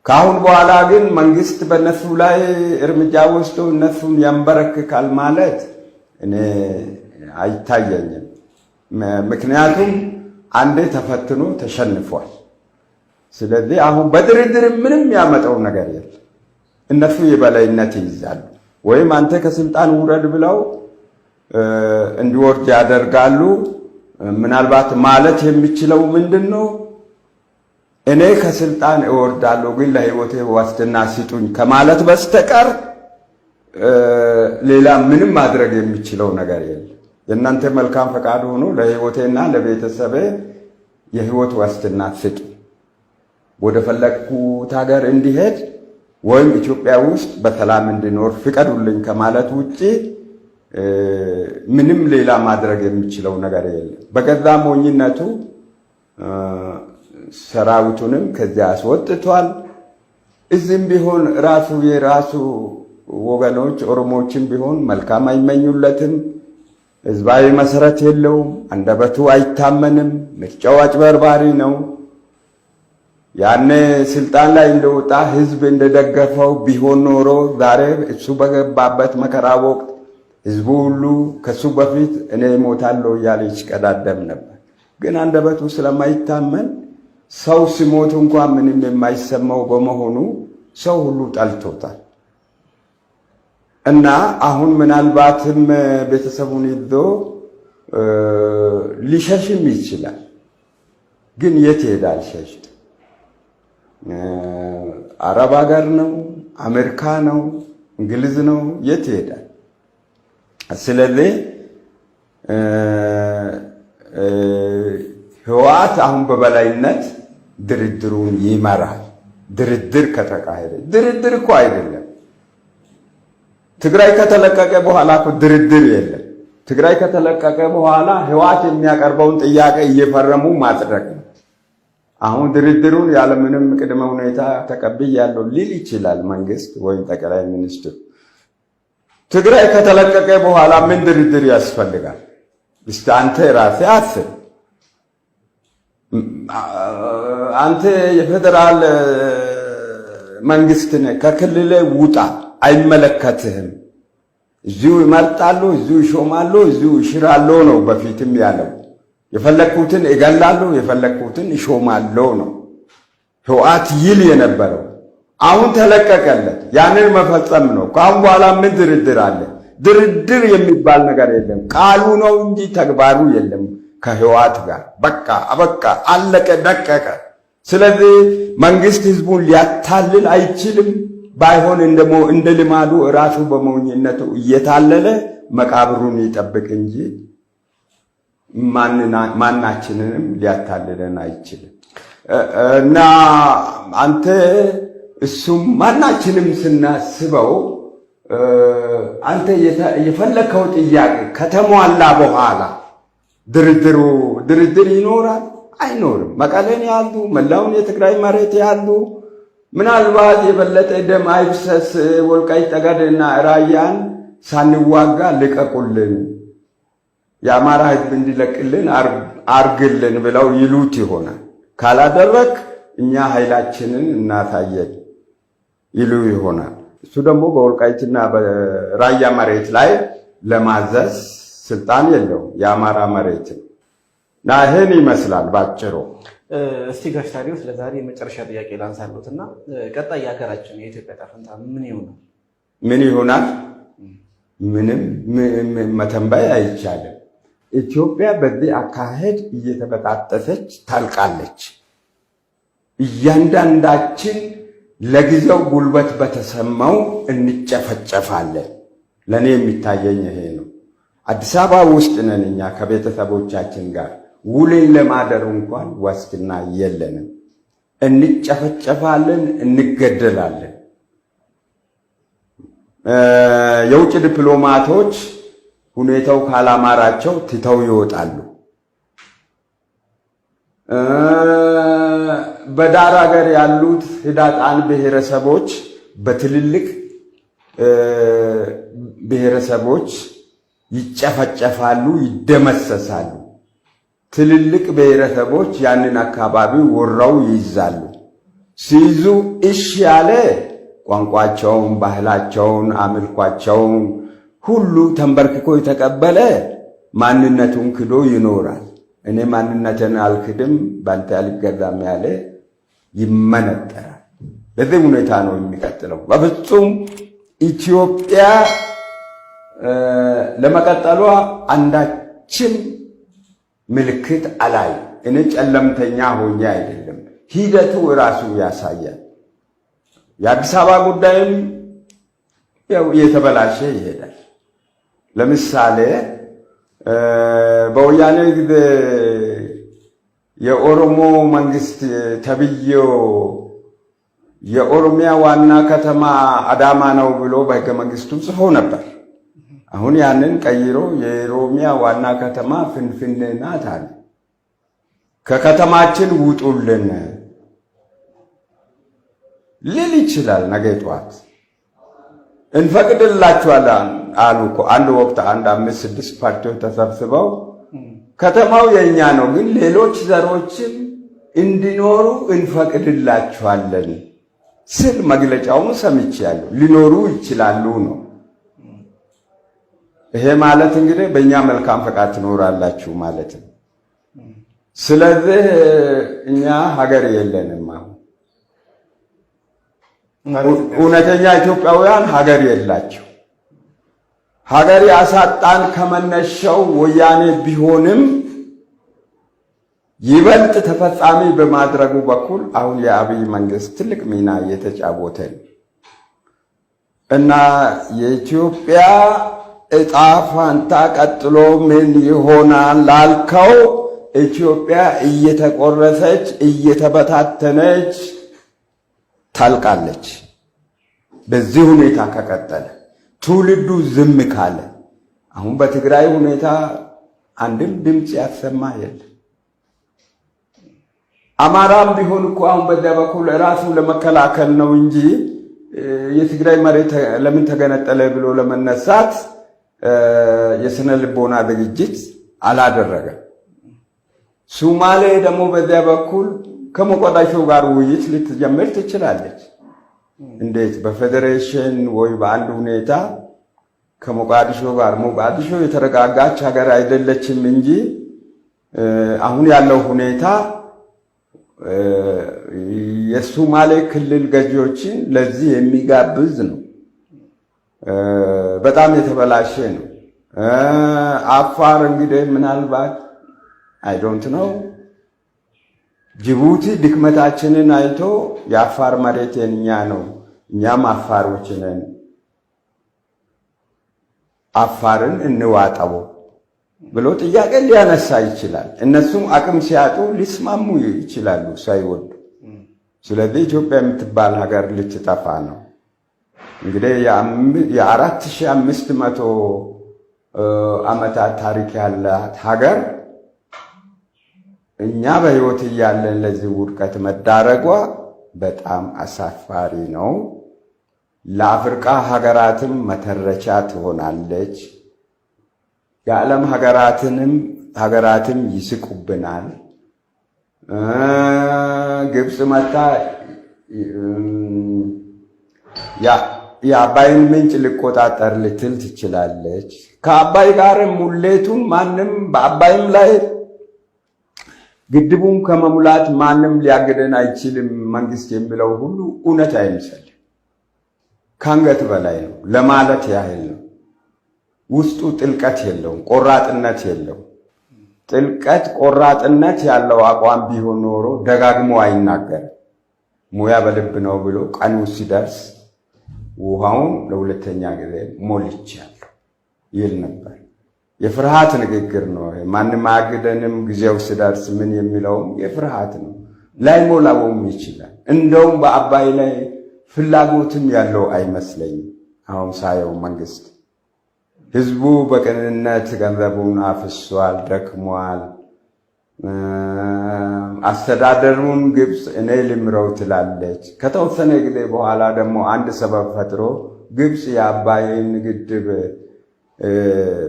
ከአሁን በኋላ ግን መንግስት በእነሱ ላይ እርምጃ ወስዶ እነሱን ያንበረክካል ማለት እኔ አይታየኝም። ምክንያቱም አንዴ ተፈትኖ ተሸንፏል። ስለዚህ አሁን በድርድር ምንም ያመጣው ነገር የለም። እነሱ የበላይነት ይይዛሉ ወይም አንተ ከስልጣን ውረድ ብለው እንዲወርድ ያደርጋሉ። ምናልባት ማለት የሚችለው ምንድነው? እኔ ከስልጣን እወርዳለሁ ግን ለህይወቴ ዋስትና ስጡኝ ከማለት በስተቀር ሌላ ምንም ማድረግ የሚችለው ነገር የለም። የእናንተ መልካም ፈቃድ ሆኖ ለህይወቴና ለቤተሰቤ የህይወት ዋስትና ስጡ፣ ወደ ፈለግኩት ሀገር እንዲሄድ ወይም ኢትዮጵያ ውስጥ በሰላም እንዲኖር ፍቀዱልኝ ከማለት ውጪ ምንም ሌላ ማድረግ የሚችለው ነገር የለም። በገዛ ሞኝነቱ ሰራዊቱንም ከዚያ አስወጥቷል። እዚህም ቢሆን ራሱ የራሱ ወገኖች ኦሮሞዎችም ቢሆን መልካም አይመኙለትም። ህዝባዊ መሰረት የለውም፣ አንደበቱ አይታመንም፣ ምርጫው አጭበርባሪ ነው። ያኔ ስልጣን ላይ እንደወጣ ህዝብ እንደደገፈው ቢሆን ኖሮ ዛሬ እሱ በገባበት መከራ ወቅት ህዝቡ ሁሉ ከሱ በፊት እኔ እሞታለሁ እያለ ይሽቀዳደም ነበር። ግን አንደበቱ ስለማይታመን ሰው ሲሞት እንኳን ምንም የማይሰማው በመሆኑ ሰው ሁሉ ጠልቶታል። እና አሁን ምናልባትም ቤተሰቡን ይዞ ሊሸሽም ይችላል። ግን የት ይሄዳል? ሸሽ አረብ ሀገር ነው፣ አሜሪካ ነው፣ እንግሊዝ ነው፣ የት ይሄዳል? ስለዚህ ህወሓት አሁን በበላይነት ድርድሩን ይመራል። ድርድር ከተካሄደ ድርድር እኮ አይደለም። ትግራይ ከተለቀቀ በኋላ እኮ ድርድር የለም። ትግራይ ከተለቀቀ በኋላ ህወሓት የሚያቀርበውን ጥያቄ እየፈረሙ ማጽደቅ ነው። አሁን ድርድሩን ያለምንም ቅድመ ሁኔታ ተቀብያለሁ ሊል ይችላል መንግስት ወይም ጠቅላይ ሚኒስትር። ትግራይ ከተለቀቀ በኋላ ምን ድርድር ያስፈልጋል? እስቲ አንተ ራስህ አስብ። አንተ የፌደራል መንግስት ነህ፣ ከክልል ውጣ፣ አይመለከትህም። እዚሁ ይመርጣሉ፣ እዚሁ ይሾማሉ፣ እዚሁ ይሽራሉ ነው በፊትም ያለው። የፈለኩትን እገላለሁ፣ የፈለኩትን ይሾማለሁ ነው ህወሓት ይል የነበረው። አሁን ተለቀቀለት። ያንን መፈጸም ነው። ከአሁን በኋላ ምን ድርድር አለ? ድርድር የሚባል ነገር የለም። ቃሉ ነው እንጂ ተግባሩ የለም ከህወሓት ጋር። በቃ አበቃ፣ አለቀ፣ ደቀቀ። ስለዚህ መንግስት ህዝቡን ሊያታልል አይችልም። ባይሆን እንደ ልማዱ ራሱ በሞኝነቱ እየታለለ መቃብሩን ይጠብቅ እንጂ ማናችንንም ሊያታልለን አይችልም። እና አንተ እሱም ማናችንም ስናስበው አንተ የፈለከው ጥያቄ ከተሟላ በኋላ ድርድር ይኖራል አይኖርም? መቀሌን ያሉ መላውን የትግራይ መሬት ያሉ ምናልባት የበለጠ ደም አይፍሰስ ወልቃይት ጠገዴና ራያን ሳንዋጋ ልቀቁልን፣ የአማራ ህዝብ እንዲለቅልን አርግልን ብለው ይሉት ይሆናል። ካላደረክ እኛ ኃይላችንን እናሳየን ይሉ ይሆናል። እሱ ደግሞ በወልቃይትና በራያ መሬት ላይ ለማዘዝ ስልጣን የለውም፣ የአማራ መሬት እና ይሄን ይመስላል ባጭሩ። እስቲ ጋሽ ታዲዮስ ለዛሬ የመጨረሻ ጥያቄ ላንሳሉትና ቀጣይ የሀገራችን የኢትዮጵያ ዕጣ ፈንታ ምን ይሆናል? ምን ይሆናል? ምንም መተንበይ አይቻልም። ኢትዮጵያ በዚህ አካሄድ እየተበጣጠሰች ታልቃለች። እያንዳንዳችን ለጊዜው ጉልበት በተሰማው እንጨፈጨፋለን። ለኔ የሚታየኝ ይሄ ነው። አዲስ አበባ ውስጥ ነን እኛ ከቤተሰቦቻችን ጋር ውልን ለማደር እንኳን ዋስትና የለንም። እንጨፈጨፋለን፣ እንገደላለን። የውጭ ዲፕሎማቶች ሁኔታው ካላማራቸው ትተው ይወጣሉ። በዳር ሀገር ያሉት ህዳጣን ብሔረሰቦች በትልልቅ ብሔረሰቦች ይጨፈጨፋሉ፣ ይደመሰሳሉ። ትልልቅ ብሔረሰቦች ያንን አካባቢ ወራው ይይዛሉ። ሲይዙ እሺ ያለ ቋንቋቸውን፣ ባህላቸውን፣ አምልኳቸውን ሁሉ ተንበርክኮ የተቀበለ ማንነቱን ክዶ ይኖራል። እኔ ማንነትን አልክድም ባንተ አልገዛም ያለ ይመነጠራል። በዚህ ሁኔታ ነው የሚቀጥለው። በፍጹም ኢትዮጵያ ለመቀጠሏ አንዳችም ምልክት አላይ። እኔ ጨለምተኛ ሆኜ አይደለም፣ ሂደቱ ራሱ ያሳያል። የአዲስ አበባ ጉዳይም ያው እየተበላሸ ይሄዳል። ለምሳሌ በወያኔ ጊዜ የኦሮሞ መንግስት ተብዬው የኦሮሚያ ዋና ከተማ አዳማ ነው ብሎ በሕገ መንግስቱ ጽፎ ነበር። አሁን ያንን ቀይሮ የኦሮሚያ ዋና ከተማ ፍንፍኔ ናት አለ። ከከተማችን ውጡልን ሊል ይችላል። ነገ ጠዋት እንፈቅድላችኋለን አሉ እኮ አንድ ወቅት 5-6 ፓርቲዎች ተሰብስበው ከተማው የኛ ነው፣ ግን ሌሎች ዘሮችን እንዲኖሩ እንፈቅድላችኋለን ስል መግለጫውን ሰምቻለሁ። ሊኖሩ ይችላሉ ነው። ይሄ ማለት እንግዲህ በእኛ መልካም ፈቃድ ትኖራላችሁ ማለት ነው። ስለዚህ እኛ ሀገር የለንም። እውነተኛ ኢትዮጵያውያን ሀገር የላቸው። ሀገር ያሳጣን ከመነሻው ወያኔ ቢሆንም ይበልጥ ተፈጻሚ በማድረጉ በኩል አሁን የአብይ መንግስት ትልቅ ሚና እየተጫወተ ነው እና የኢትዮጵያ ዕጣ ፋንታ ቀጥሎ ምን ይሆናል ላልከው ኢትዮጵያ እየተቆረሰች እየተበታተነች ታልቃለች። በዚህ ሁኔታ ከቀጠለ ትውልዱ ዝም ካለ አሁን በትግራይ ሁኔታ አንድም ድምጽ ያሰማ የለም። አማራም ቢሆን እኮ አሁን በዚያ በኩል ራሱ ለመከላከል ነው እንጂ የትግራይ መሬት ለምን ተገነጠለ ብሎ ለመነሳት የስነ ልቦና ዝግጅት አላደረገም። ሶማሌ ደግሞ በዚያ በኩል ከሞቃዲሾ ጋር ውይይት ልትጀምር ትችላለች። እንዴት? በፌዴሬሽን ወይ በአንድ ሁኔታ ከሞቃዲሾ ጋር። ሞቃዲሾ የተረጋጋች ሀገር አይደለችም እንጂ አሁን ያለው ሁኔታ የሶማሌ ክልል ገዢዎችን ለዚህ የሚጋብዝ ነው። በጣም የተበላሸ ነው። አፋር እንግዲህ ምናልባት አይ ዶንት ኖው ጅቡቲ ድክመታችንን አይቶ የአፋር መሬት የኛ ነው እኛም አፋሮች ነን አፋርን እንዋጠው ብሎ ጥያቄ ሊያነሳ ይችላል። እነሱም አቅም ሲያጡ ሊስማሙ ይችላሉ ሳይወዱ። ስለዚህ ኢትዮጵያ የምትባል ሀገር ልትጠፋ ነው። እንግዲህ የ4500 ዓመታት ታሪክ ያላት ሀገር እኛ በህይወት እያለን ለዚህ ውድቀት መዳረጓ በጣም አሳፋሪ ነው። ለአፍሪካ ሀገራትም መተረቻ ትሆናለች። የዓለም ሀገራትም ይስቁብናል። ግብጽ መታ የአባይን ምንጭ ልቆጣጠር ልትል ትችላለች። ከአባይ ጋር ሙሌቱን ማንም በአባይም ላይ ግድቡም ከመሙላት ማንም ሊያገደን አይችልም መንግስት የሚለው ሁሉ እውነት አይመስልም። ከአንገት በላይ ነው ለማለት ያህል ነው። ውስጡ ጥልቀት የለውም፣ ቆራጥነት የለውም። ጥልቀት ቆራጥነት ያለው አቋም ቢሆን ኖሮ ደጋግሞ አይናገርም። ሙያ በልብ ነው ብሎ ቀኑ ሲደርስ ውሃውን ለሁለተኛ ጊዜ ሞልቻለሁ ይል ነበር። የፍርሃት ንግግር ነው። ማንም አያግደንም ጊዜው ሲደርስ ምን የሚለውም የፍርሃት ነው። ላይሞላውም ይችላል። እንደውም በአባይ ላይ ፍላጎትም ያለው አይመስለኝም። አሁን ሳየው መንግስት ህዝቡ በቅንነት ገንዘቡን አፍሷል፣ ደክሟል። አስተዳደሩን ግብጽ እኔ ልምረው ትላለች። ከተወሰነ ጊዜ በኋላ ደግሞ አንድ ሰበብ ፈጥሮ ግብጽ የአባይን ግድብ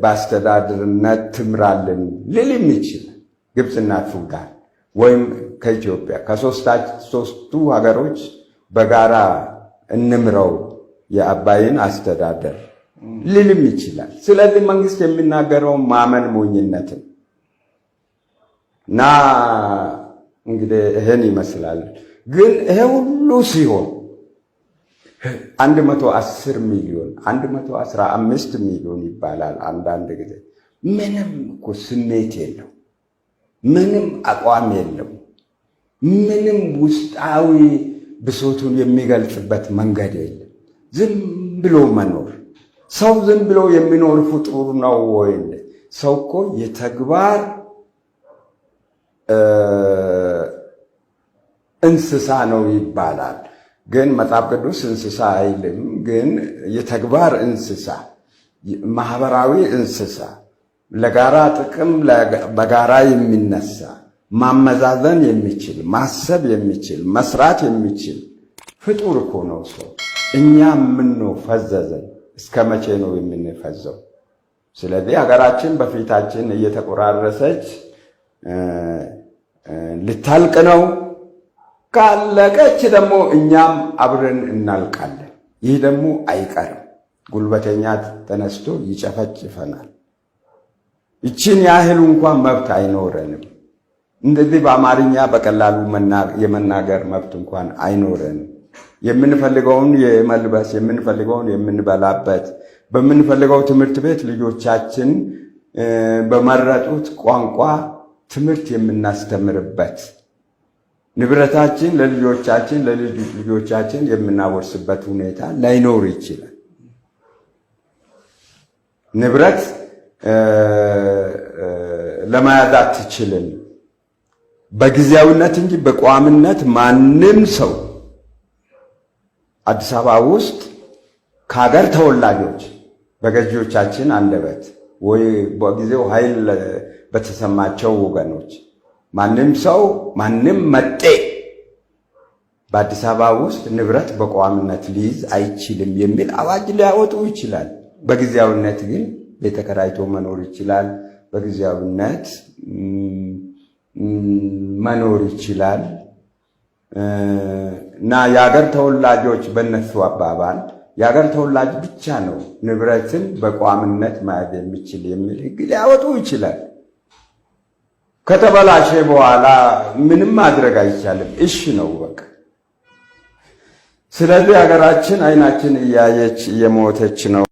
በአስተዳደርነት ትምራልን ልልም ይችላል። ግብጽና ሱዳን ወይም ከኢትዮጵያ ከሶስቱ ሀገሮች በጋራ እንምረው የአባይን አስተዳደር ሊልም ይችላል። ስለዚህ መንግስት የሚናገረው ማመን ሞኝነትን እና እንግዲህ ይሄን ይመስላል። ግን ይሄ ሁሉ ሲሆን 110 ሚሊዮን 115 ሚሊዮን ይባላል አንዳንድ ጊዜ። ምንም እኮ ስሜት የለው፣ ምንም አቋም የለው፣ ምንም ውስጣዊ ብሶቱን የሚገልጽበት መንገድ የለም። ዝም ብሎ መኖር። ሰው ዝም ብሎ የሚኖር ፍጡር ነው ወይ? ሰው እኮ የተግባር እንስሳ ነው ይባላል። ግን መጽሐፍ ቅዱስ እንስሳ አይልም። ግን የተግባር እንስሳ፣ ማህበራዊ እንስሳ፣ ለጋራ ጥቅም በጋራ የሚነሳ ማመዛዘን የሚችል ማሰብ የሚችል መስራት የሚችል ፍጡር እኮ ነው ሰው። እኛ ምን ነው ፈዘዘን? እስከ መቼ ነው የምንፈዘው? ስለዚህ ሀገራችን በፊታችን እየተቆራረሰች ልታልቅ ነው። ካለቀች ደግሞ እኛም አብረን እናልቃለን። ይህ ደግሞ አይቀርም። ጉልበተኛ ተነስቶ ይጨፈጭፈናል። ይችን ያህል እንኳን መብት አይኖረንም። እንደዚህ በአማርኛ በቀላሉ የመናገር መብት እንኳን አይኖረንም። የምንፈልገውን የመልበስ፣ የምንፈልገውን የምንበላበት፣ በምንፈልገው ትምህርት ቤት ልጆቻችን በመረጡት ቋንቋ ትምህርት የምናስተምርበት፣ ንብረታችን ለልጆቻችን ለልጅ ልጆቻችን የምናወርስበት ሁኔታ ላይኖር ይችላል። ንብረት ለመያዝ አትችልም በጊዜያዊነት እንጂ በቋምነት ማንም ሰው አዲስ አበባ ውስጥ ከሀገር ተወላጆች በገዢዎቻችን አንደበት ወይ በጊዜው ኃይል በተሰማቸው ወገኖች ማንም ሰው ማንም መጤ በአዲስ አበባ ውስጥ ንብረት በቋምነት ሊይዝ አይችልም የሚል አዋጅ ሊያወጡ ይችላል። በጊዜያዊነት ግን ቤት ተከራይቶ መኖር ይችላል። በጊዜያዊነት መኖር ይችላል። እና የሀገር ተወላጆች በእነሱ አባባል የሀገር ተወላጅ ብቻ ነው ንብረትን በቋምነት መያዝ የሚችል የሚል ሕግ ሊያወጡ ይችላል። ከተበላሸ በኋላ ምንም ማድረግ አይቻልም። እሺ ነው በቃ። ስለዚህ ሀገራችን አይናችን እያየች እየሞተች ነው።